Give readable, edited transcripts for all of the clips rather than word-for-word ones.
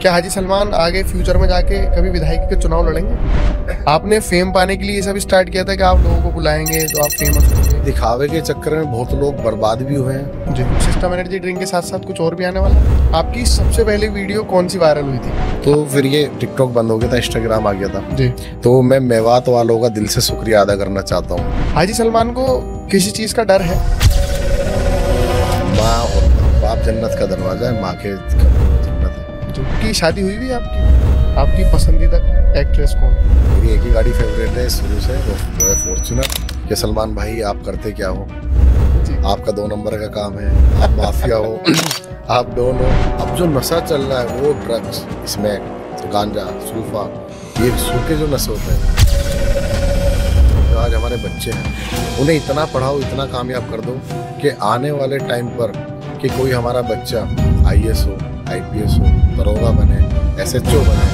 क्या हाजी सलमान आगे फ्यूचर में जाके कभी विधायक के चुनाव लड़ेंगे? आपने फेम पाने के लिए ये सब स्टार्ट किया था कि आप लोगों को बुलाएंगे तो आप फेमस होंगे। दिखावे के चक्कर में बहुत लोग बर्बाद भी हुए हैं। जी, सिस्टम एनर्जी ड्रिंक के साथ साथ कुछ और भी आने वाला है। आपकी सबसे पहले वीडियो कौन सी वायरल हुई थी? तो फिर ये टिकटॉक बंद हो गया था, इंस्टाग्राम आ गया था जी। तो मैं मेवात वालों का दिल से शुक्रिया अदा करना चाहता हूँ। हाजी सलमान को किसी चीज का डर है? माँ और बाप जन्नत का दरवाजा है, माँ के जन्नत है। की शादी हुई भी आपकी पसंदीदा एक्ट्रेस कौन है? मेरी एक ही गाड़ी फेवरेट है शुरू से, वो है फॉर्च्यूनर। कि सलमान भाई आप करते क्या हो? आपका 2 नंबर का काम है, आप माफिया हो, आप डॉन हो। अब जो नशा चल रहा है वो ड्रग्स, इसमें गांजा, सूफा, ये सूखे जो नशे होते हैं। जो आज हमारे बच्चे हैं उन्हें इतना पढ़ाओ, इतना कामयाब कर दो कि आने वाले टाइम पर कि कोई हमारा बच्चा IAS हो, IPS हो, दरोगा बने, SHO बने।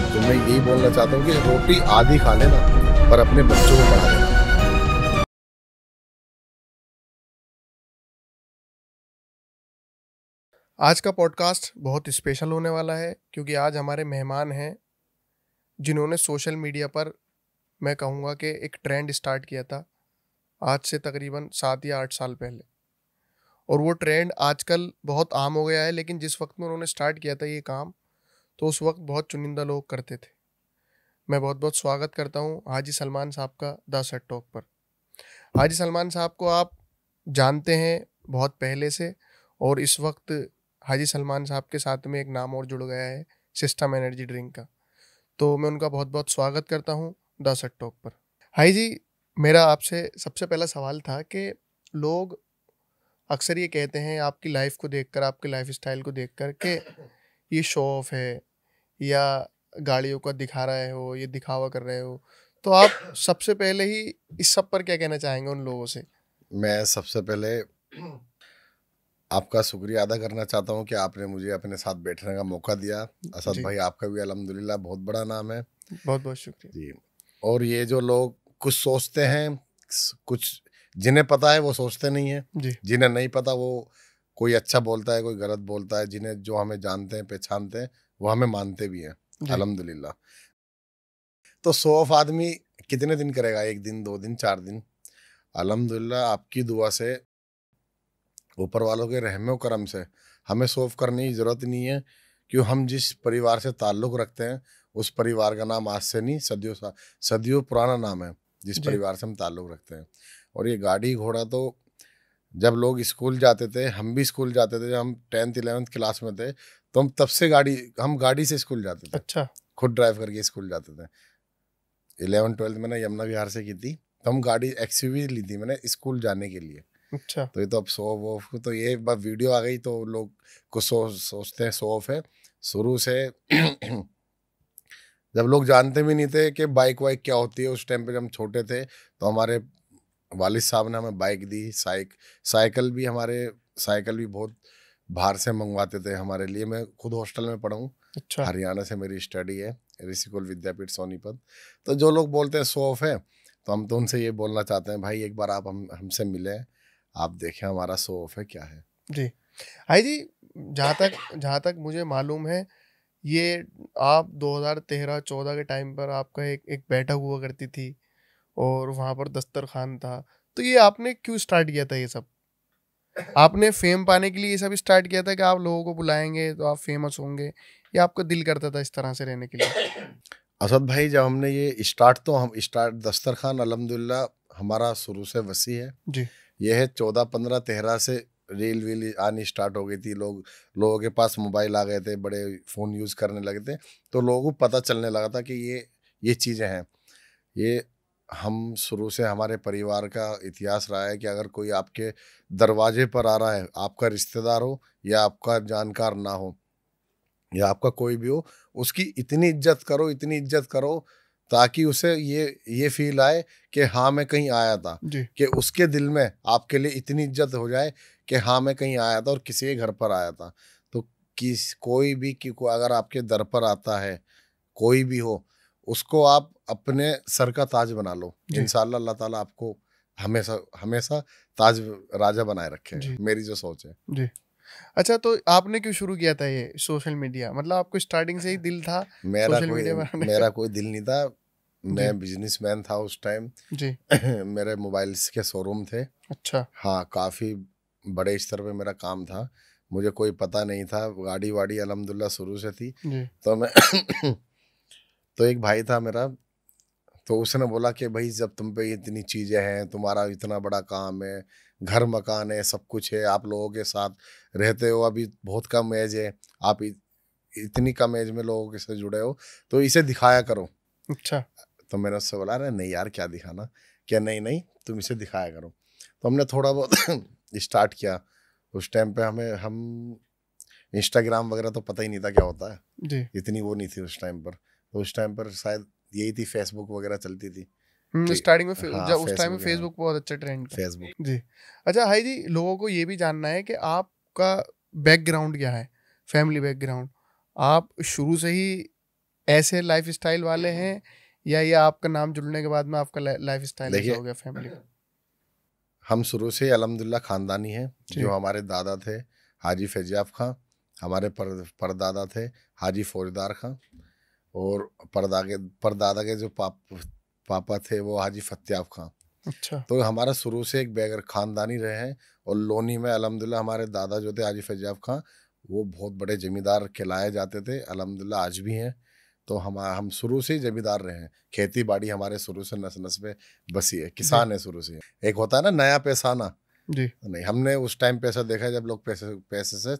तो मैं यही बोलना चाहता हूँ कि रोटी आधी खा लेना पर अपने बच्चों को पढ़ा देना। आज का पॉडकास्ट बहुत स्पेशल होने वाला है क्योंकि आज हमारे मेहमान हैं जिन्होंने सोशल मीडिया पर, मैं कहूँगा कि एक ट्रेंड स्टार्ट किया था आज से तकरीबन 7 या 8 साल पहले। और वो ट्रेंड आजकल बहुत आम हो गया है, लेकिन जिस वक्त में उन्होंने स्टार्ट किया था ये काम, तो उस वक्त बहुत चुनिंदा लोग करते थे। मैं बहुत बहुत स्वागत करता हूँ हाजी सलमान साहब का द सेट टॉक पर। हाजी सलमान साहब को आप जानते हैं बहुत पहले से, और इस वक्त हाजी सलमान साहब के साथ में एक नाम और जुड़ गया है, सिस्टम एनर्जी ड्रिंक का। तो मैं उनका बहुत बहुत स्वागत करता हूँ द सेट टॉक पर। हाई जी, मेरा आपसे सबसे पहला सवाल था कि लोग अक्सर ये कहते हैं आपकी लाइफ को देखकर, आपके लाइफ स्टाइल को देखकर, कि ये शो ऑफ है या गाड़ियों का दिखा रहे हो, ये दिखावा कर रहे हो। तो आप सबसे पहले ही इस सब पर क्या कहना चाहेंगे उन लोगों से? मैं सबसे पहले आपका शुक्रिया अदा करना चाहता हूँ कि आपने मुझे अपने साथ बैठने का मौका दिया। असद जी। भाई, आपका भी अल्हम्दुलिल्लाह बहुत बड़ा नाम है। बहुत बहुत शुक्रिया जी। और ये जो लोग कुछ सोचते हैं, कुछ जिन्हें पता है वो सोचते नहीं है, जी। जिन्हें नहीं पता वो कोई अच्छा बोलता है, कोई गलत बोलता है। जिन्हें जो हमें जानते हैं, पहचानते हैं, वो हमें मानते भी हैं अल्हम्दुलिल्लाह। तो 100 ऑफ आदमी कितने दिन करेगा? 1 दिन, 2 दिन, 4 दिन। अल्हम्दुलिल्लाह आपकी दुआ से, ऊपर वालों के रहमो करम से हमें सौफ करने की ज़रूरत नहीं है। क्यों? हम जिस परिवार से ताल्लुक़ रखते हैं उस परिवार का नाम आज से नहीं, सदियों पुराना नाम है जिस जी। परिवार से हम ताल्लुक़ रखते हैं। और ये गाड़ी घोड़ा तो जब लोग स्कूल जाते थे, हम भी स्कूल जाते थे, जब हम 10th 11th क्लास में थे तो हम तब से हम गाड़ी से स्कूल जाते थे। अच्छा। खुद ड्राइव करके स्कूल जाते थे। 11th 12th मैंने यमुना विहार से की थी, तो हम गाड़ी XUV ली थी मैंने स्कूल जाने के लिए। अच्छा। तो ये तो अब शो ऑफ, तो ये बस वीडियो आ गई तो लोग कुछ सोचते हैं शो ऑफ है। शुरू से जब लोग जानते भी नहीं थे कि बाइक वाइक क्या होती है, उस टाइम पे जब हम छोटे थे तो हमारे वालिद साहब ने हमें बाइक दी, साइकिल भी बहुत बाहर से मंगवाते थे हमारे लिए। मैं खुद हॉस्टल में पढ़ा हूँ। अच्छा। हरियाणा से मेरी स्टडी है, ऋषिकुल विद्यापीठ सोनीपत। तो जो लोग बोलते हैं शो ऑफ है, तो हम तो उनसे ये बोलना चाहते हैं, भाई एक बार आप हमसे मिलें, आप देखें हमारा शो ऑफ है क्या है। जी। हाई जी, जहाँ तक मुझे मालूम है, ये आप 2013-14 के टाइम पर आपका एक बैठक हुआ करती थी और वहाँ पर दस्तरखान था। तो ये आपने क्यों स्टार्ट किया था ये सब? आपने फेम पाने के लिए ये सब स्टार्ट किया था कि आप लोगों को बुलाएंगे तो आप फेमस होंगे, या आपका दिल करता था इस तरह से रहने के लिए? असद भाई, जब हमने ये स्टार्ट दस्तरखान अल्हम्दुलिल्लाह हमारा शुरू से वसी है। जी। ये है 14 15 13 से रील वील आनी स्टार्ट हो गई थी। लोगों के पास मोबाइल आ गए थे, बड़े फ़ोन यूज़ करने लगे थे, तो लोगों को पता चलने लगा था कि ये चीज़ें हैं। ये हम शुरू से हमारे परिवार का इतिहास रहा है कि अगर कोई आपके दरवाजे पर आ रहा है, आपका रिश्तेदार हो या आपका जानकार ना हो या आपका कोई भी हो, उसकी इतनी इज्जत करो ताकि उसे ये फील आए कि हाँ मैं कहीं आया था। जी। कि उसके दिल में आपके लिए इतनी इज्जत हो जाए कि हाँ मैं कहीं आया था और किसी के घर पर आया था। तो कोई अगर आपके दर पर आता है, कोई भी हो, उसको आप अपने सर का ताज बना लो। जी। इंशाअल्लाह अल्लाह ताला आपको हमेशा हमेशा ताज राजा बनाए रखे। जी। मेरी जो सोच है। जी। अच्छा, तो आपने क्यों शुरू किया था ये सोशल मीडिया? मतलब आपको स्टार्टिंग से ही दिल था सोशल मीडिया बनाने का? मेरा कोई दिल नहीं था। जी, मैं बिजनेसमैन था उस टाइम। जी। मेरे मोबाइल्स के शोरूम थे। अच्छा, हाँ, काफ़ी बड़े स्तर पे मेरा काम था। मुझे कोई पता नहीं था, गाड़ी वाड़ी अल्हम्दुलिल्लाह शुरू से थी। जी, तो मैं तो एक भाई था मेरा, तो उसने बोला कि भाई जब तुम पे इतनी चीज़ें हैं, तुम्हारा इतना बड़ा काम है, घर मकान है, सब कुछ है, आप लोगों के साथ रहते हो, अभी बहुत कम एज है, आप इतनी कम एज में लोगों के साथ जुड़े हो, तो इसे दिखाया करो। अच्छा, तो मैंने उससे बोला, अरे नहीं यार क्या दिखाना, क्या नहीं नहीं तुम इसे दिखाया करो। तो हमने थोड़ा बहुत स्टार्ट किया। उस टाइम पे हम इंस्टाग्राम वगैरह तो पता ही नहीं था क्या होता है, जी। इतनी वो नहीं थी उस टाइम पर। तो उस टाइम पर शायद यही थी, फेसबुक वगैरह चलती थी। ठीक। स्टार्टिंग में हाँ, जब उस टाइम में फेसबुक, हाँ फेसबुक बहुत अच्छा ट्रेंड था। फेसबुक। जी। अच्छा हाई जी, लोगों को ये भी जानना है कि आपका बैकग्राउंड क्या है, फैमिली बैकग्राउंड। आप शुरू से ही ऐसे लाइफ स्टाइल वाले हैं, या ये आपका नाम जुड़ने के बाद में आपका लाइफ स्टाइल ऐसा देखिए, हो गया फैमिली का? हम शुरू से अल्हम्दुलिल्लाह खानदानी हैं। जी, जो हमारे दादा थे हाजी फैजियाब खां, हमारे परदादा थे हाजी फौजदार खां, और परदादा के जो पापा थे वो हाजी फत्याब खां। अच्छा, तो हमारा शुरू से एक बैगर खानदानी रहे हैं। और लोनी में अल्हम्दुलिल्लाह हमारे दादा जो थे हाजी फैजियाब खां, वो बहुत बड़े जमींदार कहलाए जाते थे, अल्हम्दुलिल्लाह आज भी हैं। तो हम शुरू से ही जमींदार रहे हैं। खेती बाड़ी हमारे शुरू से नस नस में बसी है, जी, किसान है शुरू से। एक होता है ना नया पैसा आना, जी, नहीं, हमने उस टाइम पैसा देखा है जब लोग पैसे पैसे से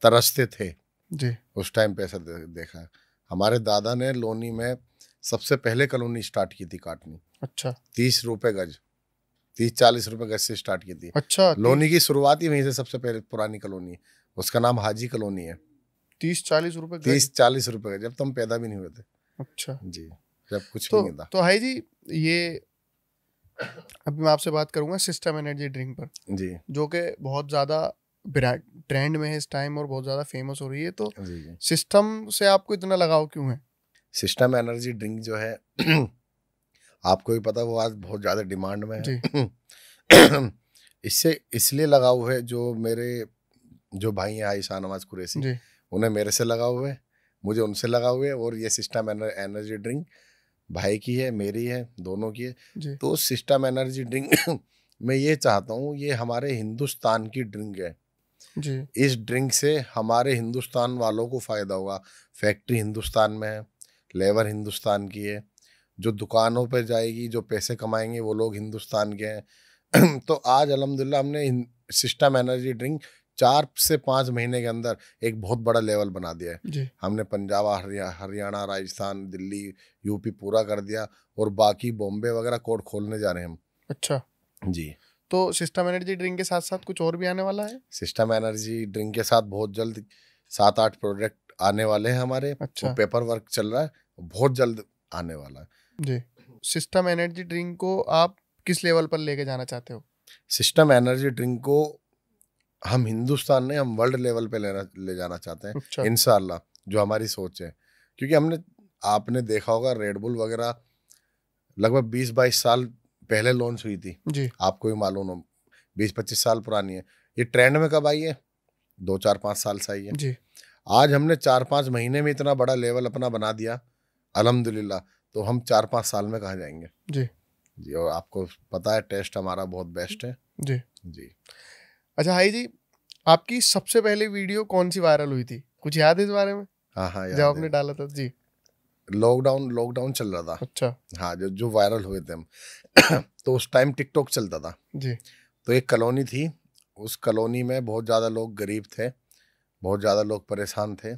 तरसते थे। जी। उस टाइम पैसा देखा है। हमारे दादा ने लोनी में सबसे पहले कॉलोनी स्टार्ट की थी काटनी। अच्छा, 30 रुपए गज, 30-40 रुपए गज से स्टार्ट की थी। अच्छा। लोनी की शुरुआत ही वहीं से, सबसे पहले पुरानी कॉलोनी, उसका नाम हाजी कॉलोनी है। 30-40 रुपए गज? 30-40 रुपए गज, जब तुम पैदा भी नहीं हुए थे। अच्छा। जी, जब कुछ भी तो नहीं था। तो हाई जी, ये अभी मैं आपसे बात करूंगा सिस्टम एनर्जी ड्रिंक पर, जी, जो कि बहुत ज़्यादा ट्रेंड में है इस टाइम और बहुत ज़्यादा फेमस हो रही है। तो जी, जी। सिस्टम से आपको इतना लगाव क्यों है? सिस्टम एनर्जी ड्रिंक जो है आपको भी पता है, वो आज बहुत ज़्यादा डिमांड में जी, है। इससे इसलिए लगाव है, जो मेरे जो भाई हैं आयशा नवाज कुरैशी, जी, उन्हें मेरे से लगाव हुए, मुझे उनसे लगाव हुए। और ये सिस्टम एनर्जी ड्रिंक भाई की है, मेरी है, दोनों की है। जी, तो सिस्टम एनर्जी ड्रिंक मैं ये चाहता हूँ, ये हमारे हिंदुस्तान की ड्रिंक है। जी, इस ड्रिंक से हमारे हिंदुस्तान वालों को फ़ायदा होगा। फैक्ट्री हिंदुस्तान में है, लेबर हिंदुस्तान की है, जो दुकानों पे जाएगी, जो पैसे कमाएंगे वो लोग हिंदुस्तान के हैं। तो आज अल्हम्दुलिल्लाह हमने सिस्टम एनर्जी ड्रिंक 4 से 5 महीने के अंदर एक बहुत बड़ा लेवल बना दिया है। जी। हमने पंजाब, हरियाणा, राजस्थान, दिल्ली, यूपी पूरा कर दिया, और बाकी बॉम्बे वगैरह कोर्ट खोलने जा रहे हैं हम। अच्छा, जी। तो सिस्टम एनर्जी ड्रिंक के साथ साथ कुछ और भी आने वाला है? सिस्टम एनर्जी ड्रिंक के साथ बहुत जल्द 7-8 प्रोडक्ट आने वाले हैं हमारे। वो अच्छा, पेपर वर्क चल रहा है, बहुत जल्द आने वाला है। जी। सिस्टम एनर्जी ड्रिंक को आप किस लेवल पर लेके जाना चाहते हो? सिस्टम एनर्जी ड्रिंक को हम हिंदुस्तान ने, हम वर्ल्ड लेवल पे ले जाना चाहते हैं अच्छा, इंशाल्लाह, जो हमारी सोच है। क्योंकि आपने देखा होगा रेडबुल वगैरह लगभग 20-22 साल पहले लॉन्च हुई थी। जी, आपको भी मालूम हो, 20-25 साल पुरानी है। ये ट्रेंड में कब आई है? 2-4-5 साल से आई है। जी, आज हमने 4-5 महीने में इतना बड़ा लेवल अपना बना दिया अल्हम्दुलिल्लाह। तो हम 4-5 साल में कहाँ जाएंगे? जी, जी, और आपको पता है टेस्ट हमारा बहुत बेस्ट है। जी। जी। अच्छा हाई जी, आपकी सबसे पहली वीडियो कौन सी वायरल हुई थी? कुछ याद है इस बारे में? हाँ हाँ, जब याद आपने है। डाला था? जी। लॉकडाउन चल रहा था। अच्छा, हाँ, जो जो वायरल हुए थे हम। तो उस टाइम टिकटॉक चलता था। जी, तो एक कॉलोनी थी, उस कॉलोनी में बहुत ज़्यादा लोग गरीब थे, बहुत ज़्यादा लोग परेशान थे।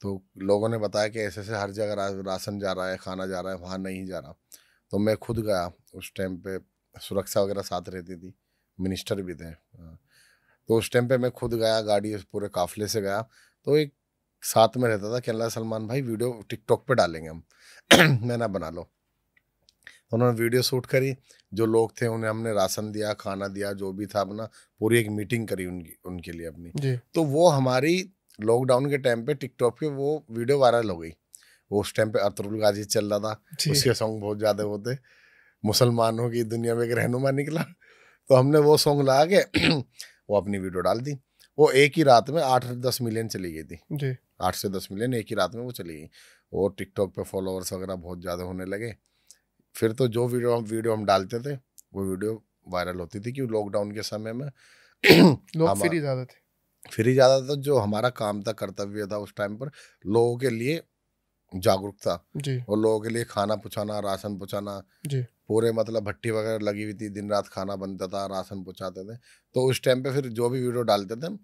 तो लोगों ने बताया कि ऐसे ऐसे हर जगह राशन जा रहा है, खाना जा रहा है, वहाँ नहीं जा रहा। तो मैं खुद गया। उस टाइम पे सुरक्षा वगैरह साथ रहती थी, मिनिस्टर भी थे। हाँ। तो उस टाइम पे मैं खुद गया, गाड़ी पूरे काफिले से गया। तो एक साथ में रहता था कि अल्लाह सलमान भाई वीडियो टिकटॉक पे डालेंगे हम। मैं ना बना लो। तो उन्होंने वीडियो शूट करी, जो लोग थे उन्हें हमने राशन दिया, खाना दिया, जो भी था अपना, पूरी एक मीटिंग करी उनके लिए अपनी। जी, तो वो हमारी लॉकडाउन के टाइम पे टिकटॉक पे वो वीडियो वायरल हो गई। वो उस टाइम पे अतुल गाजी चल रहा था, जी, उसके सॉन्ग बहुत ज़्यादा होते, मुसलमानों की दुनिया में एक रहनुमा निकला। तो हमने वो सॉन्ग ला के वो अपनी वीडियो डाल दी। वो एक ही रात में 8-10 मिलियन चली गई थी जी। 8 से 10 मिलियन एक ही रात में वो चली गई। और टिकटॉक पे फॉलोअर्स वगैरह बहुत ज़्यादा होने लगे। फिर तो जो वीडियो हम डालते थे वो वीडियो वायरल होती थी, क्योंकि लॉकडाउन के समय में लोग हम फ्री ज़्यादा थे। फिर ही ज़्यादा था। जो हमारा काम था, कर्तव्य था उस टाइम पर, लोगों के लिए जागरूकता, जी। और लोगों के लिए खाना पहुँचाना, राशन पहुँचाना। जी। पूरे मतलब भट्टी वगैरह लगी हुई थी, दिन रात खाना बनता था, राशन पहुँचाते थे। तो उस टाइम पे फिर जो भी वीडियो डालते थे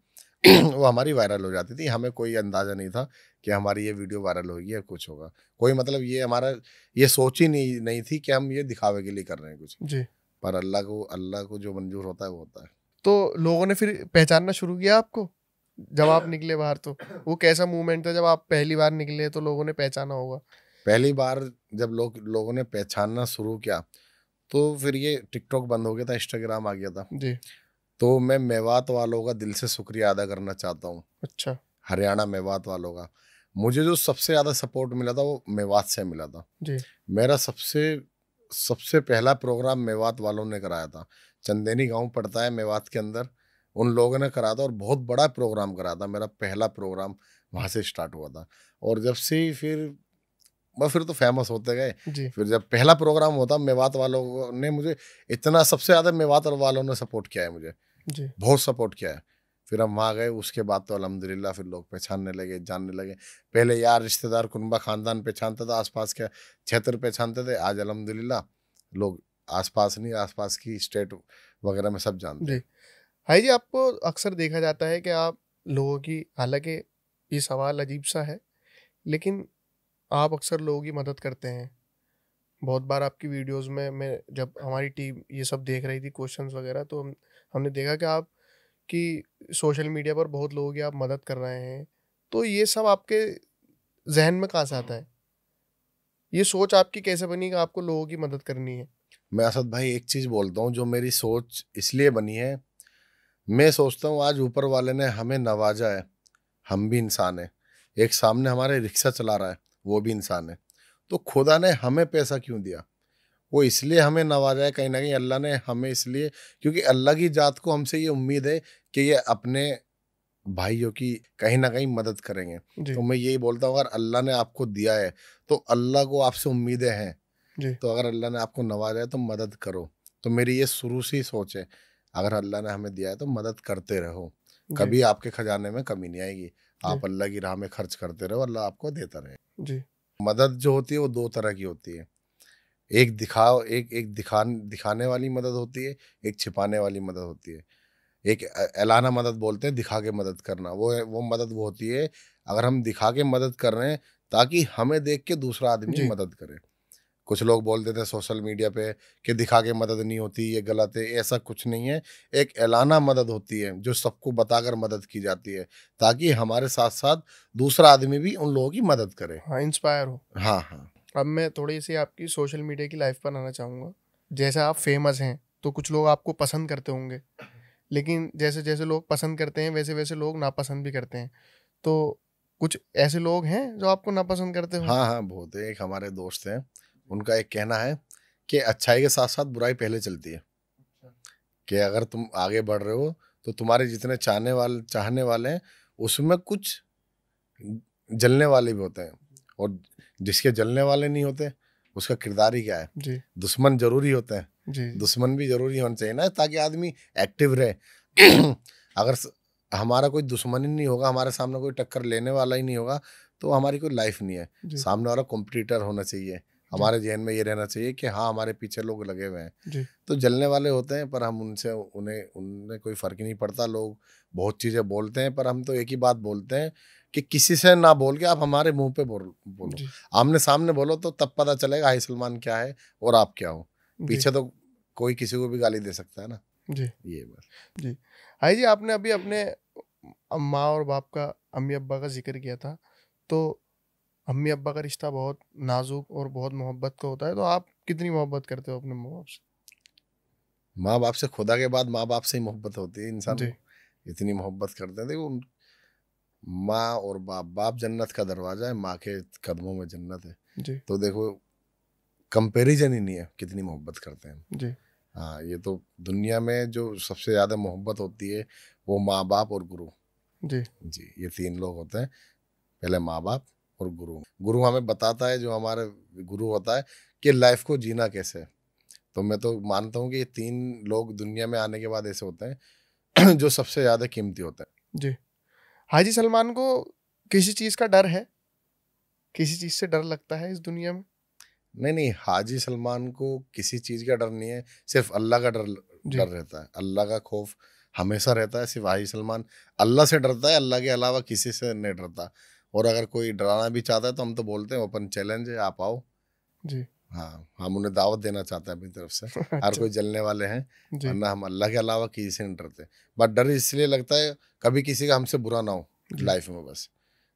वो हमारी वायरल हो जाती थी। हमें कोई अंदाज़ा नहीं था कि हमारी ये वीडियो वायरल होगी या कुछ होगा। कोई मतलब ये हमारा ये सोच ही नहीं थी कि हम ये दिखावे के लिए कर रहे हैं कुछ। जी। पर अल्लाह को जो मंजूर होता है वो होता है। तो लोगों ने फिर पहचानना शुरू किया आपको जब आप निकले बाहर? तो वो कैसा मूवमेंट था जब आप पहली बार निकले तो लोगों ने पहचाना होगा? पहली बार जब लोगों ने पहचानना शुरू किया, तो फिर ये टिकटॉक बंद हो गया था, इंस्टाग्राम आ गया था। जी। तो मैं मेवात वालों का दिल से शुक्रिया अदा करना चाहता हूँ। अच्छा। हरियाणा मेवात वालों का। मुझे जो सबसे ज़्यादा सपोर्ट मिला था वो मेवात से मिला था। जी। मेरा सबसे सबसे पहला प्रोग्राम मेवात वालों ने कराया था। चंदेनी गांव पड़ता है मेवात के अंदर, उन लोगों ने कराया था और बहुत बड़ा प्रोग्राम कराया था। मेरा पहला प्रोग्राम वहाँ से स्टार्ट हुआ था। और जब से ही फिर तो फेमस होते गए। जी। फिर जब पहला प्रोग्राम होता, मेवात वालों ने मुझे इतना, सबसे ज़्यादा मेवात वालों ने सपोर्ट किया है मुझे, जी। बहुत सपोर्ट किया है। फिर हम वहाँ गए, उसके बाद तो अल्हम्दुलिल्लाह फिर लोग पहचानने लगे, जानने लगे। पहले यार रिश्तेदार कुनबा खानदान पहचानता था, आसपास के क्षेत्र पहचानते थे। आज अल्हम्दुलिल्लाह लोग आसपास नहीं, आसपास की स्टेट वगैरह में सब जानते जी। हैं। भाई जी, आपको अक्सर देखा जाता है कि आप लोगों की, हालांकि ये सवाल अजीब सा है, लेकिन आप अक्सर लोगों की मदद करते हैं। बहुत बार आपकी वीडियोस में मैं जब हमारी टीम ये सब देख रही थी क्वेश्चंस वगैरह, तो हमने देखा कि आप कि सोशल मीडिया पर बहुत लोगों की आप मदद कर रहे हैं। तो ये सब आपके ज़हन में कहाँ से आता है? ये सोच आपकी कैसे बनी कि आपको लोगों की मदद करनी है? मैं असद भाई एक चीज़ बोलता हूँ, जो मेरी सोच इसलिए बनी है, मैं सोचता हूँ आज ऊपर वाले ने हमें नवाजा है, हम भी इंसान हैं। एक सामने हमारे रिक्शा चला रहा है, वो भी इंसान है। तो खुदा ने हमें पैसा क्यों दिया? वो इसलिए हमें नवाजा है कहीं न कहीं, अल्लाह ने हमें इसलिए, क्योंकि अल्लाह की ज़ात को हमसे ये उम्मीद है कि ये अपने भाइयों की कहीं न कहीं मदद करेंगे। जी। तो मैं यही बोलता हूँ, अगर अल्लाह ने आपको दिया है, तो अल्लाह को आपसे उम्मीदें हैं। जी। तो अगर अल्लाह ने आपको नवाजा है तो मदद करो। तो मेरी ये शुरू से ही सोच है, अगर अल्लाह ने हमें दिया है तो मदद करते रहो। जी। कभी आपके खजाने में कमी नहीं आएगी। जी। आप अल्लाह की राह में खर्च करते रहो, अल्लाह आपको देता रहे। जी। मदद जो होती है वो 2 तरह की होती है। एक दिखाओ एक एक दिखाने वाली मदद होती है, एक छिपाने वाली मदद होती है। एक ऐलाना मदद बोलते हैं, दिखा के मदद करना। वो मदद वो होती है, अगर हम दिखा के मदद कर रहे हैं ताकि हमें देख के दूसरा आदमी जी। मदद करे। कुछ लोग बोल देते हैं सोशल मीडिया पे कि दिखा के मदद नहीं होती, ये गलत है। ऐसा कुछ नहीं है। एक ऐलाना मदद होती है जो सबको बताकर मदद की जाती है, ताकि हमारे साथ साथ दूसरा आदमी भी उन लोगों की मदद करे। हाँ, इंस्पायर हो। हाँ हाँ। अब मैं थोड़ी-सी आपकी सोशल मीडिया की लाइफ़ पर आना चाहूँगा। जैसे आप फ़ेमस हैं, तो कुछ लोग आपको पसंद करते होंगे, लेकिन जैसे-जैसे लोग पसंद करते हैं, वैसे-वैसे लोग नापसंद भी करते हैं। तो कुछ ऐसे लोग हैं जो आपको नापसंद करते हों? हाँ हाँ, बहुत है। एक हमारे दोस्त हैं, उनका एक कहना है कि अच्छाई के साथ साथ बुराई पहले चलती है। कि अगर तुम आगे बढ़ रहे हो तो तुम्हारे जितने चाहने वाले हैं, उसमें कुछ जलने वाले भी होते हैं। और जिसके जलने वाले नहीं होते, उसका किरदार ही क्या है? जी। दुश्मन जरूरी होते हैं। जी। दुश्मन भी जरूरी होना चाहिए ना, ताकि आदमी एक्टिव रहे। अगर हमारा कोई दुश्मन ही नहीं होगा, हमारे सामने कोई टक्कर लेने वाला ही नहीं होगा, तो हमारी कोई लाइफ नहीं है। जी। सामने वाला कॉम्पिटिटर होना चाहिए। जी। हमारे जहन में ये रहना चाहिए कि हाँ, हमारे पीछे लोग लगे हुए हैं। जी। तो जलने वाले होते हैं, पर हम उन्हें कोई फर्क ही नहीं पड़ता। लोग बहुत चीजें बोलते हैं, पर हम तो एक ही बात बोलते हैं कि किसी से ना बोल के आप हमारे मुंह पे बोलो। जी। आमने सामने बोलो तो तब पता चलेगा हाई सलमान क्या है और आप क्या हो। जी। पीछे तो कोई किसी को भी गाली दे सकता है ना। जी। ये बात। जी। हाई जी, आपने अभी अपने माँ और बाप का, अम्मी-अब्बा का ज़िक्र किया था। तो अम्मी-अब्बा का रिश्ता बहुत नाज़ुक और बहुत मोहब्बत का होता है, तो आप कितनी मोहब्बत करते हो अपने माँ-बाप से? माँ बाप से खुदा के बाद माँ बाप से ही मोहब्बत होती है इंसान जी। को। इतनी मोहब्बत करते हैं। देखो, माँ और बाप जन्नत का दरवाजा है, माँ के कदमों में जन्नत है। जी। तो देखो, कंपैरिजन ही नहीं है कितनी मोहब्बत करते हैं। जी। हाँ, ये तो दुनिया में जो सबसे ज़्यादा मोहब्बत होती है वो माँ बाप और गुरु। जी जी, ये 3 लोग होते हैं। पहले माँ बाप और गुरु। गुरु हमें बताता है, जो हमारे गुरु होता है, कि लाइफ को जीना कैसे है। तो मैं तो मानता हूँ कि ये 3 लोग दुनिया में आने के बाद ऐसे होते हैं जो सबसे ज़्यादा कीमती होते हैं। जी। हाजी सलमान को किसी चीज़ का डर है? किसी चीज़ से डर लगता है इस दुनिया में? नहीं, नहीं, हाजी सलमान को किसी चीज़ का डर नहीं है, सिर्फ़ अल्लाह का डर जी। डर रहता है। अल्लाह का खौफ़ हमेशा रहता है। सिर्फ़ हाजी सलमान अल्लाह से डरता है, अल्लाह के अलावा किसी से नहीं डरता। और अगर कोई डराना भी चाहता है तो हम तो बोलते हैं ओपन चैलेंज है, आप आओ। जी। हाँ, हम उन्हें दावत देना चाहते हैं अपनी तरफ से। हर अच्छा। कोई जलने वाले हैं, जी। वरना हम अल्लाह के अलावा किसी से नहीं डरते। बट डर इसलिए लगता है, कभी किसी का हमसे बुरा ना हो जी। लाइफ़ में बस।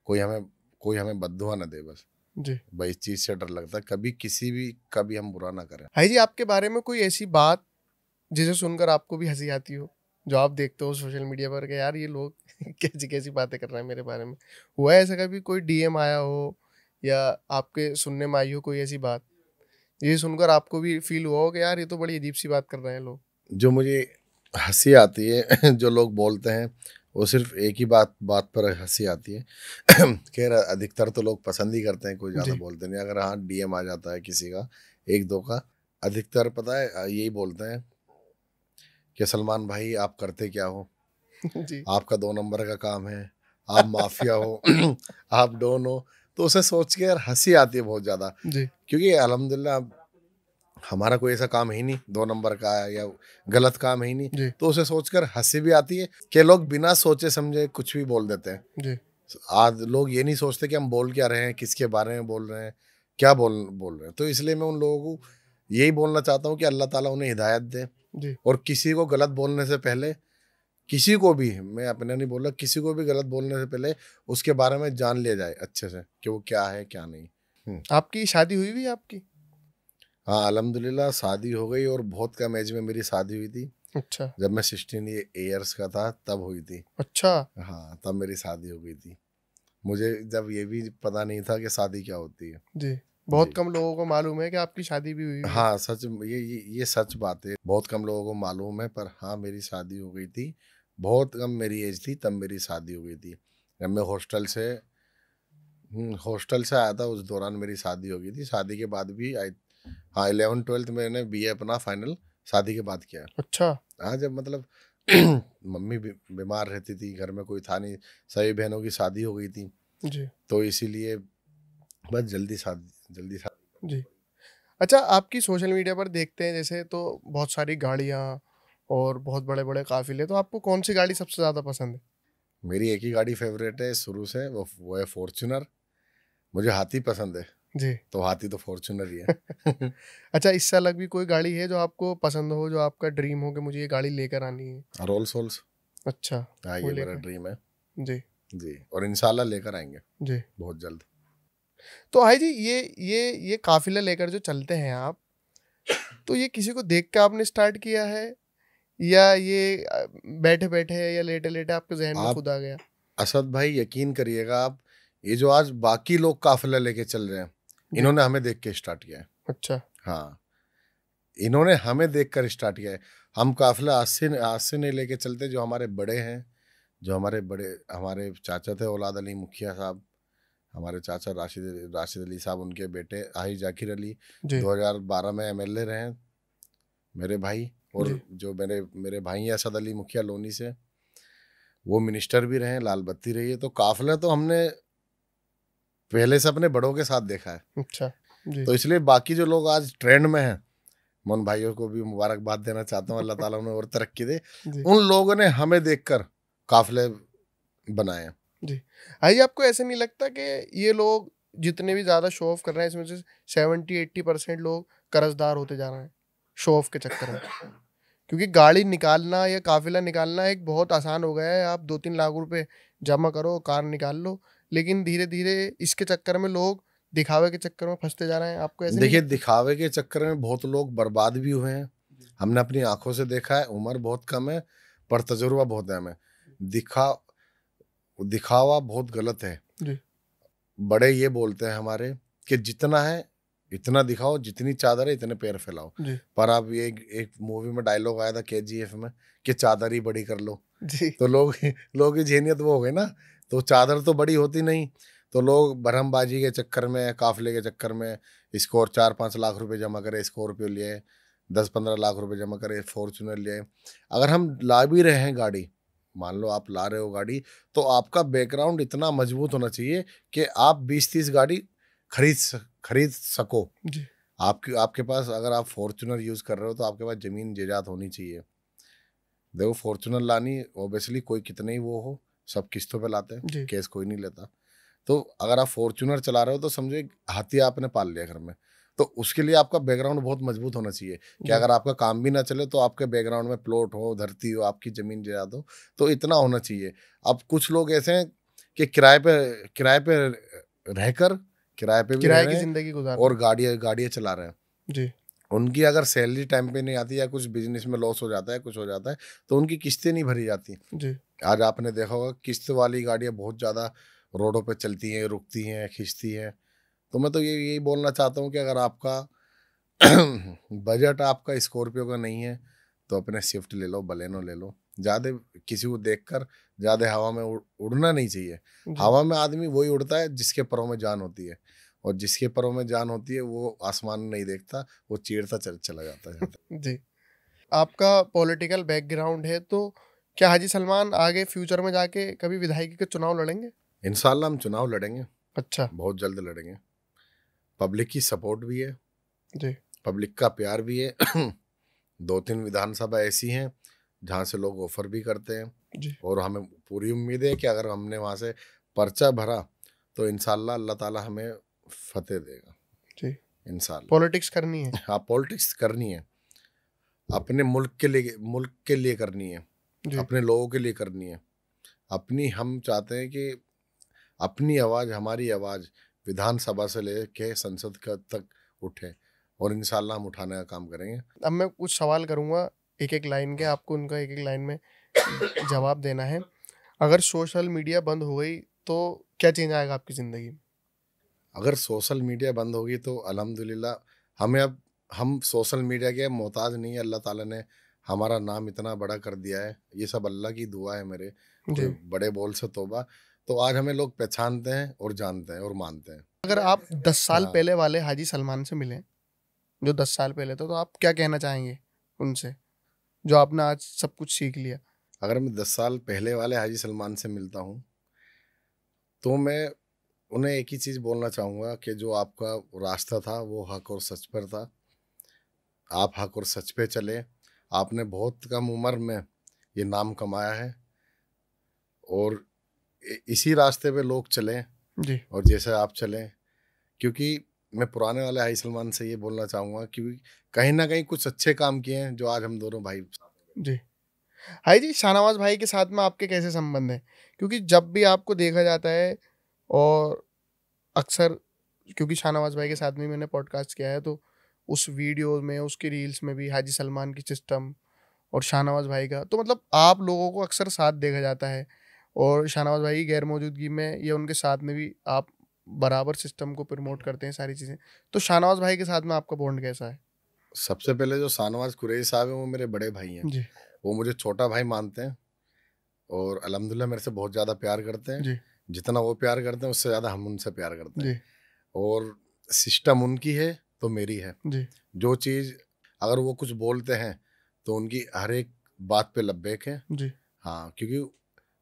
कोई हमें कोई हमें बद्दुआ ना दे बस। जी। भाई इस चीज़ से डर लगता है, कभी किसी भी कभी हम बुरा ना करें। हाजी जी, आपके बारे में कोई ऐसी बात जिसे सुनकर आपको भी हँसी आती हो? जो आप देखते हो सोशल मीडिया पर कि यार ये लोग कैसी-कैसी बातें कर रहे हैं मेरे बारे में। हुआ है ऐसा कभी कोई डीएम आया हो या आपके सुनने में आई हो कोई ऐसी बात? ये सुनकर आपको भी फ़ील हुआ हो कि यार ये तो बड़ी अजीब-सी बात कर रहे हैं लोग? जो मुझे हँसी आती है जो लोग बोलते हैं, वो सिर्फ़ एक ही बात बात पर हँसी आती है। ख़ैर अधिकतर तो लोग पसंद ही करते हैं, कोई ज़्यादा जी। बोलते नहीं। अगर हाँ, डीएम आ जाता है किसी का, 1-2 का, अधिकतर पता है यही बोलते हैं कि सलमान भाई आप करते क्या हो? जी। आपका 2 नंबर का काम है, आप माफ़िया हो, आप डॉन हो। तो उसे सोच के यार हँसी आती है बहुत ज़्यादा, जी। क्योंकि अल्हम्दुलिल्लाह हमारा कोई ऐसा काम है ही नहीं 2 नंबर का है या गलत काम है ही नहीं। जी। तो उसे सोचकर हँसी भी आती है कि लोग बिना सोचे समझे कुछ भी बोल देते हैं। जी। आज लोग ये नहीं सोचते कि हम बोल क्या रहे हैं, किसके बारे में बोल रहे हैं, क्या बोल बोल रहे हैं। तो इसलिए मैं उन लोगों को यही बोलना चाहता हूँ कि अल्लाह ताला उन्हें हिदायत दे, जी। और किसी को गलत बोलने से पहले, किसी को भी, मैं अपने नहीं बोल रहा, किसी को भी गलत बोलने से पहले उसके बारे में जान लिया जाए अच्छे से कि वो क्या है क्या नहीं। आपकी शादी हुई हुई है आपकी? हाँ, अल्हम्दुलिल्लाह शादी हो गई, और बहुत कम एज में मेरी शादी हुई थी। अच्छा। जब मैं 16 ईयर्स का था तब हुई थी। अच्छा। हाँ, तब मेरी शादी हो गई थी। मुझे जब ये भी पता नहीं था कि शादी क्या होती है। जी। बहुत जी। कम लोगों को मालूम है कि आपकी शादी भी हुई हुई है। हाँ, सच ये सच बात है। बहुत कम लोगों को मालूम है, पर हाँ, मेरी शादी हो गई थी। बहुत कम मेरी एज थी तब मेरी शादी हो गई थी। जब मैं हॉस्टल से आया था उस दौरान मेरी शादी हो गई थी। शादी के बाद भी हाँ, 11th-12th मैंने बीए अपना फाइनल शादी के बाद किया। अच्छा। हाँ, जब मतलब मम्मी बीमार रहती थी, घर में कोई था नहीं, सभी बहनों की शादी हो गई थी, जी। तो इसीलिए बस जल्दी शादी। जी। अच्छा, आपकी सोशल मीडिया पर देखते हैं जैसे तो बहुत सारी गाड़ियाँ और बहुत बड़े-बड़े काफ़िले, तो आपको कौन-सी गाड़ी सबसे ज़्यादा पसंद है? मेरी एक ही गाड़ी फेवरेट है शुरू से, वो है फॉर्च्यूनर। मुझे हाथी पसंद है, जी। तो हाथी तो फॉर्च्यूनर ही है। अच्छा, इससे अलग भी कोई गाड़ी है जो आपको पसंद हो, जो आपका ड्रीम हो कि मुझे ये गाड़ी लेकर आनी है? Rolls Royals. अच्छा, हाँ, वो ये मेरा लेकर ड्रीम है। जी। जी, और इंशाल्लाह लेकर आएंगे जी। बहुत जल्द। तो भाई जी ये काफ़िला लेकर जो चलते हैं आप, तो ये किसी को देख के आपने स्टार्ट किया है या ये बैठे-बैठे या लेटे-लेटे आपके ज़हन में आप खुद आ गया? असद भाई यकीन करिएगा आप, ये जो आज बाकी लोग काफिला लेके चल रहे हैं, जी। इन्होंने हमें देख के स्टार्ट किया है। अच्छा। हाँ, इन्होंने हमें देखकर स्टार्ट किया है। हम काफिला आज से नहीं लेके चलते। जो हमारे बड़े हैं, जो हमारे चाचा थे औलाद अली मुखिया साहब, हमारे चाचा राशिद अली साहब, उनके बेटे हाजी जाकिर अली जी। 2012 में एमएलए रहे हैं मेरे भाई। और जी। जो मेरे भाई हैं असद अली मुखिया लोनी से, वो मिनिस्टर भी रहे हैं, लाल बत्ती रही है। तो काफिला तो हमने पहले से अपने बड़ों के साथ देखा है। अच्छा। जी। तो इसलिए बाकी जो लोग आज ट्रेंड में हैं, मैं उन भाइयों को भी मुबारकबाद देना चाहता हूँ, अल्लाह ताला उन्हें और तरक्की दे। जी। उन लोगों ने हमें देखकर काफिले बनाए हैं। जी। आइए, आपको ऐसा नहीं लगता कि ये लोग जितने भी ज़्यादा शो ऑफ कर रहे हैं इसमें से 70-80% लोग कर्ज़दार होते जा रहे हैं, शो ऑफ के चक्कर में? क्योंकि गाड़ी निकालना या काफ़िला निकालना एक बहुत आसान हो गया है, आप 2-3 लाख रुपए जमा करो, कार निकाल लो। लेकिन धीरे-धीरे इसके चक्कर में लोग दिखावे के चक्कर में फँसते जा रहे हैं, आपको ऐसा नहीं देखिए, लगता? दिखावे के चक्कर में बहुत लोग बर्बाद भी हुए हैं। हमने अपनी आंखों से देखा है। उम्र बहुत कम है, पर तजुर्बा बहुत है हमें। दिखा दिखावा बहुत गलत है। जी। बड़े ये बोलते हैं हमारे कि जितना है इतना दिखाओ, जितनी चादर है इतने पैर फैलाओ। जी। पर अब ये एक मूवी में डायलॉग आया था KGF में कि चादर ही बड़ी कर लो। जी। तो लोग की जहनियत वो हो गई ना, तो चादर तो बड़ी होती नहीं, तो लोग भरमबाजी के चक्कर में, काफिले के चक्कर में इसको और 4-5 लाख रुपए जमा करे, स्कॉर्पियो लिए, 10-15 लाख रुपए जमा करे, फॉर्चुनर लिए। अगर हम ला भी रहे हैं गाड़ी, मान लो आप ला रहे हो गाड़ी, तो आपका बैकग्राउंड इतना मजबूत होना चाहिए कि आप 20-30 गाड़ी खरीद सको। जी। आपके पास, अगर आप फॉर्चुनर यूज कर रहे हो तो आपके पास जमीन जायदाद होनी चाहिए। देखो फॉर्चुनर लानी ऑब्वियसली कोई कितने ही वो हो, सब किस्तों पे लाते हैं, जी। केस कोई नहीं लेता। तो अगर आप फॉर्चुनर चला रहे हो तो समझो एक हाथी आपने पाल लिया घर में, तो उसके लिए आपका बैकग्राउंड बहुत मजबूत होना चाहिए कि अगर आपका काम भी ना चले तो आपके बैकग्राउंड में प्लॉट हो, धरती हो, आपकी जमीन जायदाद हो, तो इतना होना चाहिए। अब कुछ लोग ऐसे हैं कि किराए पे रहकर, किराए पे भी रह किराए रहे की हैं जिंदगी गुजार और गाड़ियाँ चला रहे हैं। जी। उनकी अगर सैलरी टाइम पे नहीं आती या कुछ बिजनेस में लॉस हो जाता है, कुछ हो जाता है, तो उनकी किस्तें नहीं भरी जाती। जी। आज आपने देखा होगा किस्त वाली गाड़ियाँ बहुत ज़्यादा रोडों पे चलती हैं, रुकती हैं, खींचती हैं। तो मैं तो यही बोलना चाहता हूँ कि अगर आपका बजट आपका स्कॉर्पियो का नहीं है तो अपने स्विफ्ट ले लो, बलेनो ले लो। ज़्यादा किसी को देखकर ज़्यादा हवा में उड़ना नहीं चाहिए। जी। हवा में आदमी वही उड़ता है जिसके परों में जान होती है, और जिसके परों में जान होती है वो आसमान नहीं देखता, वो चीरता चला जाता है। जी। आपका पॉलिटिकल बैकग्राउंड है, तो क्या हाजी सलमान आगे फ्यूचर में जाके कभी विधायकी के चुनाव लड़ेंगे? इंशाल्लाह हम चुनाव लड़ेंगे, अच्छा। बहुत जल्द लड़ेंगे। पब्लिक की सपोर्ट भी है, जी। पब्लिक का प्यार भी है। 2-3 विधानसभा ऐसी हैं जहाँ से लोग ऑफर भी करते हैं, जी। और हमें पूरी उम्मीद है कि अगर हमने वहाँ से पर्चा भरा तो इंशाल्लाह अल्लाह ताला हमें फतेह देगा। जी। इंशाल्लाह पॉलिटिक्स करनी है। हाँ, पॉलिटिक्स करनी है, अपने मुल्क के लिए करनी है, जी। अपने लोगों के लिए करनी है। हम चाहते हैं कि अपनी आवाज़, हमारी आवाज़ विधानसभा से लेके संसद तक उठे, और इंशाल्लाह हम उठाने का काम करेंगे। अब मैं कुछ सवाल करूंगा एक एक लाइन के, आपको उनका एक एक लाइन में जवाब देना है। अगर सोशल मीडिया बंद हो गई तो क्या चेंज आएगा आपकी ज़िंदगी में? अगर सोशल मीडिया बंद होगी तो अल्हम्दुलिल्लाह हम सोशल मीडिया के मोहताज नहीं है। अल्लाह ताला ने हमारा नाम इतना बड़ा कर दिया है, ये सब अल्लाह की दुआ है मेरे। कोई जी। बड़े बोल से तौबा। तो आज हमें लोग पहचानते हैं और जानते हैं और मानते हैं। अगर आप 10 साल हाँ, पहले वाले हाजी सलमान से मिलें, जो 10 साल पहले थे, तो आप क्या कहना चाहेंगे उनसे, जो आपने आज सब कुछ सीख लिया? अगर मैं 10 साल पहले वाले हाजी सलमान से मिलता हूँ तो मैं उन्हें एक ही चीज़ बोलना चाहूँगा कि जो आपका रास्ता था वो हक और सच पर था। आप हक और सच पे चले। आपने बहुत कम उम्र में ये नाम कमाया है, और इसी रास्ते पे लोग चलें, जी। और जैसे आप चलें। क्योंकि मैं पुराने वाले हाजी सलमान से ये बोलना चाहूँगा कि कहीं ना कहीं कुछ अच्छे काम किए हैं जो आज हम दोनों भाई। जी। हाई जी, शाहनवाज भाई के साथ में आपके कैसे संबंध हैं? क्योंकि जब भी आपको देखा जाता है, और अक्सर, क्योंकि शाहनवाज भाई के साथ में मैंने पॉडकास्ट किया है, तो उस वीडियो में, उसकी रील्स में भी हाजी सलमान की सिस्टम और शाहनवाज भाई का, तो मतलब आप लोगों को अक्सर साथ देखा जाता है, और शाहनवाज भाई की गैर मौजूदगी में या उनके साथ में भी आप बराबर सिस्टम को प्रमोट करते हैं, सारी चीज़ें। तो शाहनवाज भाई के साथ में आपका बॉन्ड कैसा है? सबसे पहले जो शाहनवाज कुरैशी साहब हैं वो मेरे बड़े भाई हैं। जी। वो मुझे छोटा भाई मानते हैं, और अल्हम्दुलिल्लाह मेरे से बहुत ज़्यादा प्यार करते हैं। जी। जितना वो प्यार करते हैं उससे ज़्यादा हम उनसे प्यार करते हैं। जी। और सिस्टम उनकी है तो मेरी है। जी। जो चीज़ अगर वो कुछ बोलते हैं तो उनकी हर एक बात पे लब्बैक है। जी। हाँ, क्योंकि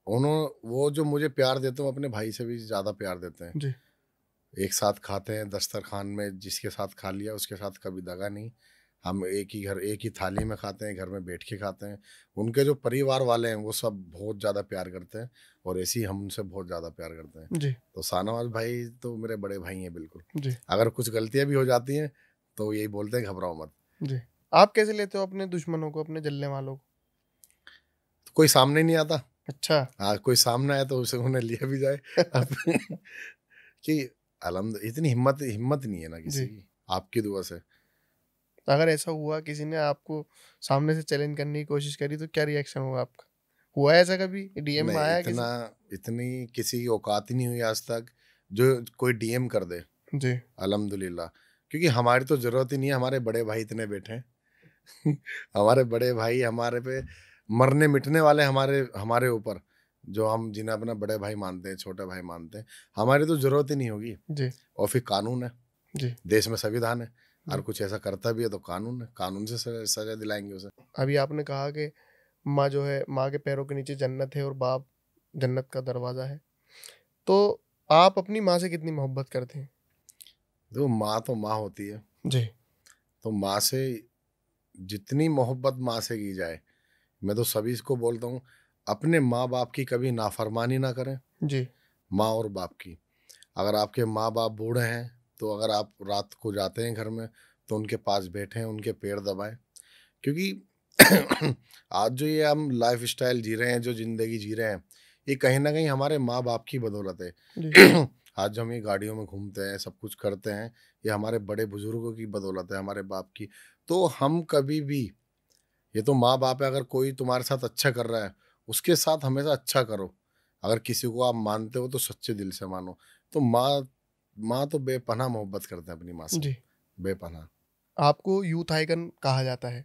वो जो मुझे प्यार देते हैं वो अपने भाई से भी ज़्यादा प्यार देते हैं। जी। एक साथ खाते हैं दस्तरखान में, जिसके साथ खा लिया उसके साथ कभी दगा नहीं। हम एक ही थाली में खाते हैं, घर में बैठ के खाते हैं। उनके जो परिवार वाले हैं वो सब बहुत ज़्यादा प्यार करते हैं, और ऐसे ही हम उनसे बहुत ज़्यादा प्यार करते हैं। जी। तो शाहनवाज भाई तो मेरे बड़े भाई हैं बिल्कुल। जी। अगर कुछ गलतियाँ भी हो जाती हैं तो यही बोलते हैं घबराओ मत। जी। आप कैसे लेते हो अपने दुश्मनों को, अपने जलने वालों को? तो कोई सामने नहीं आता। अच्छा। हाँ, कोई सामने आए तो उसे उन्हें लिया भी जाए। अब कि इतनी हिम्मत नहीं है ना किसी जी। की, आपकी दुआ से। अगर ऐसा हुआ, किसी ने आपको सामने से चैलेंज करने की कोशिश करी, तो क्या रिएक्शन हुआ आपका? हुआ है ऐसा कभी? डीएम में नहीं, आया किसी? इतनी किसी की औकात ही नहीं हुई आज तक जो कोई डीएम कर दे। जी। अल्हम्दुलिल्लाह। क्योंकि हमारी तो जरूरत ही नहीं है, हमारे बड़े भाई इतने बैठे हैं हमारे बड़े भाई हमारे पे मरने मिटने वाले, हमारे ऊपर, जो हम जिन्हें अपना बड़े भाई मानते हैं, छोटे भाई मानते हैं, हमारी तो जरूरत ही नहीं होगी जी और फिर कानून है जी देश में, संविधान है, जी। और कुछ ऐसा करता भी है तो कानून है, कानून से सजा दिलाएंगे उसे। अभी आपने कहा कि माँ जो है, माँ के पैरों के नीचे जन्नत है और बाप जन्नत का दरवाजा है, तो आप अपनी माँ से कितनी मोहब्बत करते हैं? देखो, माँ तो माँ होती है, जी तो माँ से जितनी मोहब्बत माँ से की जाए, मैं तो सभी को बोलता हूँ, अपने माँ बाप की कभी नाफरमानी ना करें, जी माँ और बाप की। अगर आपके माँ बाप बूढ़े हैं तो अगर आप रात को जाते हैं घर में तो उनके पास बैठें, उनके पैर दबाएं, क्योंकि आज जो ये हम लाइफ स्टाइल जी रहे हैं, जो जिंदगी जी रहे हैं, ये कहीं ना कहीं हमारे माँ बाप की बदौलत जी है आज जो हम ये गाड़ियों में घूमते हैं, सब कुछ करते हैं, ये हमारे बड़े बुजुर्गों की बदौलत है, हमारे बाप की। तो हम कभी भी, ये तो माँ बाप है, अगर कोई तुम्हारे साथ अच्छा कर रहा है उसके साथ हमेशा अच्छा करो। अगर किसी को आप मानते हो तो सच्चे दिल से मानो। तो माँ माँ तो बेपनाह मोहब्बत करते हैं अपनी माँ से, जी। बेपनाह। आपको यूथ आइकन कहा जाता है,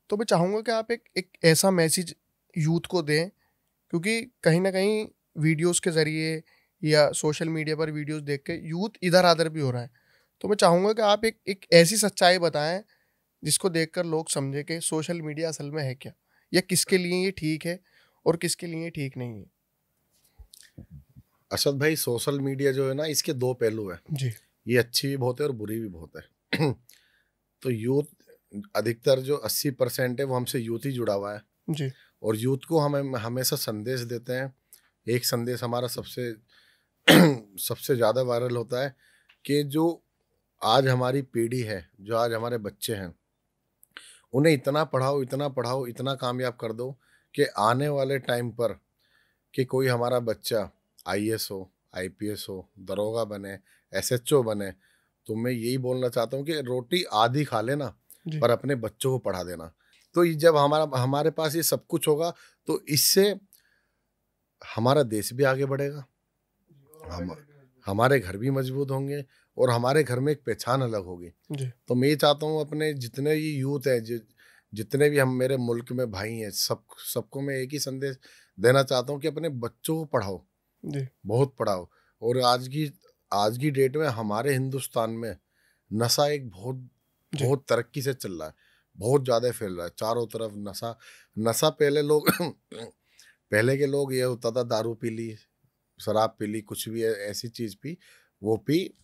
तो मैं चाहूँगा कि आप एक एक ऐसा मैसेज यूथ को दें, क्योंकि कहीं ना कहीं वीडियोस के ज़रिए या सोशल मीडिया पर वीडियोस देख के यूथ इधर आधर भी हो रहा है। तो मैं चाहूँगा कि आप एक एक ऐसी सच्चाई बताएं जिसको देखकर लोग समझे कि सोशल मीडिया असल में है क्या, या किसके लिए ये ठीक है और किसके लिए ये ठीक नहीं है। असद भाई, सोशल मीडिया जो है ना, इसके दो पहलू है। जी ये अच्छी भी बहुत है और बुरी भी बहुत है तो यूथ, अधिकतर जो 80% है वो हमसे यूथ ही जुड़ा हुआ है, जी और यूथ को हमें हमेशा संदेश देते हैं। एक संदेश हमारा सबसे सबसे ज़्यादा वायरल होता है कि जो आज हमारी पीढ़ी है, जो आज हमारे बच्चे हैं, उन्हें इतना पढ़ाओ, इतना पढ़ाओ, इतना कामयाब कर दो कि आने वाले टाइम पर कि कोई हमारा बच्चा आईएएस हो, आईपीएस हो, दरोगा बने, एसएचओ बने। तो मैं यही बोलना चाहता हूँ कि रोटी आधी खा लेना, जी पर अपने बच्चों को पढ़ा देना। तो ये जब हमारे पास ये सब कुछ होगा तो इससे हमारा देश भी आगे बढ़ेगा, हम हमारे घर भी मजबूत होंगे, और हमारे घर में एक पहचान अलग होगी। जी तो मैं ये चाहता हूँ अपने जितने ये यूथ है, जितने भी हम मेरे मुल्क में भाई हैं, सबको मैं एक ही संदेश देना चाहता हूँ कि अपने बच्चों को पढ़ाओ, जी बहुत पढ़ाओ। और आज की डेट में हमारे हिंदुस्तान में नशा एक बहुत जी बहुत तरक्की से चल रहा है, बहुत ज़्यादा फैल रहा है चारों तरफ। नशा नशा पहले लोग पहले के लोग, ये होता था दारू पी ली, शराब पी ली, कुछ भी ऐसी चीज़ पी, वो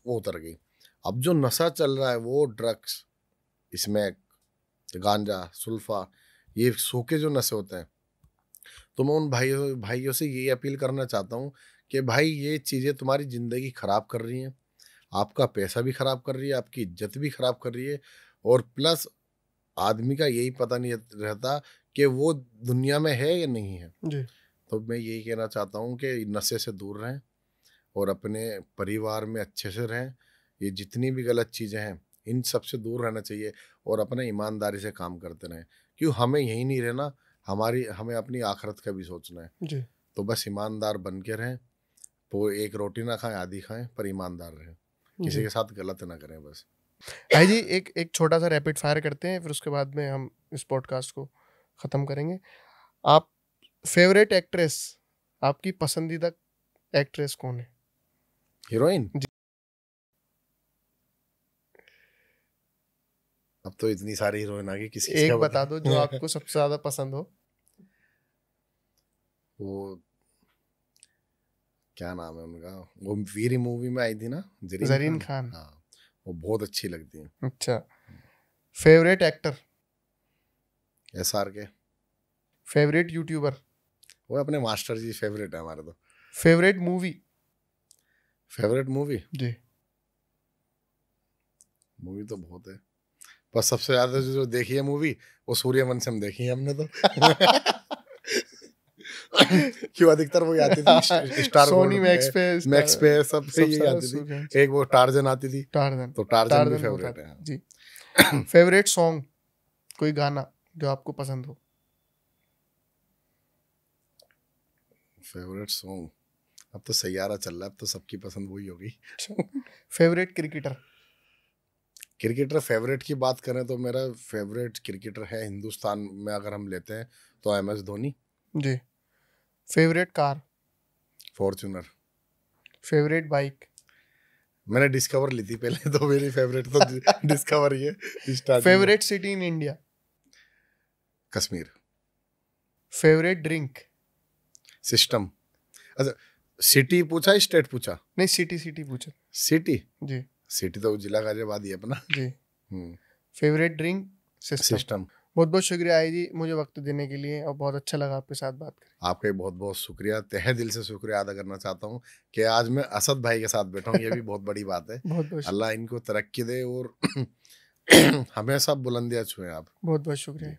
उतर गई। अब जो नशा चल रहा है वो ड्रग्स, स्मैक, गांजा, सुल्फा, ये सूखे जो नशे होते हैं। तो मैं उन भाइयों भाइयों से यही अपील करना चाहता हूँ कि भाई, ये चीज़ें तुम्हारी ज़िंदगी ख़राब कर रही हैं, आपका पैसा भी ख़राब कर रही है, आपकी इज्जत भी ख़राब कर रही है, और प्लस आदमी का यही पता नहीं रहता कि वो दुनिया में है या नहीं है। जी तो मैं यही कहना चाहता हूँ कि नशे से दूर रहें और अपने परिवार में अच्छे से रहें। ये जितनी भी गलत चीज़ें हैं, इन सब से दूर रहना चाहिए, और अपने ईमानदारी से काम करते रहें, क्यों हमें यही नहीं रहना, हमें अपनी आखिरत का भी सोचना है। जी तो बस ईमानदार बन के रहें, तो एक रोटी ना खाएं, आधी खाएं, पर ईमानदार रहें, किसी जी। के साथ गलत ना करें बस। भाई जी, एक एक छोटा सा रैपिड फायर करते हैं, फिर उसके बाद में हम इस पॉडकास्ट को ख़त्म करेंगे। आप फेवरेट एक्ट्रेस, आपकी पसंदीदा एक्ट्रेस कौन है? हीरोइन, जी अब तो इतनी सारी हीरोइन आ गई, किस किस का एक बता दो जो बताएं आपको सबसे ज़्यादा पसंद हो। वो क्या नाम है उनका, वो वीरी मूवी में आई थी ना, जरीन जरीन खान। खान। हाँ, वो बहुत अच्छी लगती है। अच्छा। फेवरेट एक्टर, SR के, फेवरेट यूट्यूबर, वो अपने मास्टर जी फेवरेट है हमारे। तो फेवरेट मूवी। फेवरेट मूवी, जी मूवी तो बहुत है, पर सबसे ज्यादा जो देखी है मूवी, वो सूर्यवंशम देखी है हमने तो क्यों, अधिकतर वही आती थी स्टार सोनी गोल्ड मैक्स पे, पे, मैक्स पे, सब पे सबसे यही ज़्यादा आती थी। सूर्यवंशी। एक वो टार्जन आती थी, टार्जन। तो टार्जन भी टार्जन बहुत फेवरेट आती है। जी। फेवरेट सॉन्ग, कोई गाना जो आपको पसंद हो। फेवरेट सॉन्ग, अब तो सैयारा चल रहा है, अब तो सबकी पसंद वही होगी। Favourite cricketer. क्रिकेटर फेवरेट की बात करें तो मेरा फेवरेट क्रिकेटर है हिंदुस्तान में, अगर हम लेते हैं तो MS धोनी। जी। Favourite car? Fortuner. Favourite bike? मैंने डिस्कवर ली थी पहले, तो मेरी फेवरेट तो डिस्कवर ही है स्टार्टिंग में। Favourite city in India? Kashmir. Favourite drink? System. अच्छा, सिटी पूछा स्टेट पूछा? नहीं, सिटी पूछा। सिटी। जी। सिटी तो जिला गाजियाबाद ही है अपना। जी। Favourite drink? सिस्टम। बहुत बहुत शुक्रिया आई जी मुझे वक्त देने के लिए, और बहुत अच्छा लगा आपके साथ बात करके। आपका भी बहुत बहुत शुक्रिया, तहे दिल से शुक्रिया अदा करना चाहता हूँ कि आज मैं असद भाई के साथ बैठा हूँ, ये भी बहुत बड़ी बात है। बहुत बहुत अल्लाह इनको तरक्की दे और हमेशा बुलंदियां छुए आप। बहुत बहुत शुक्रिया।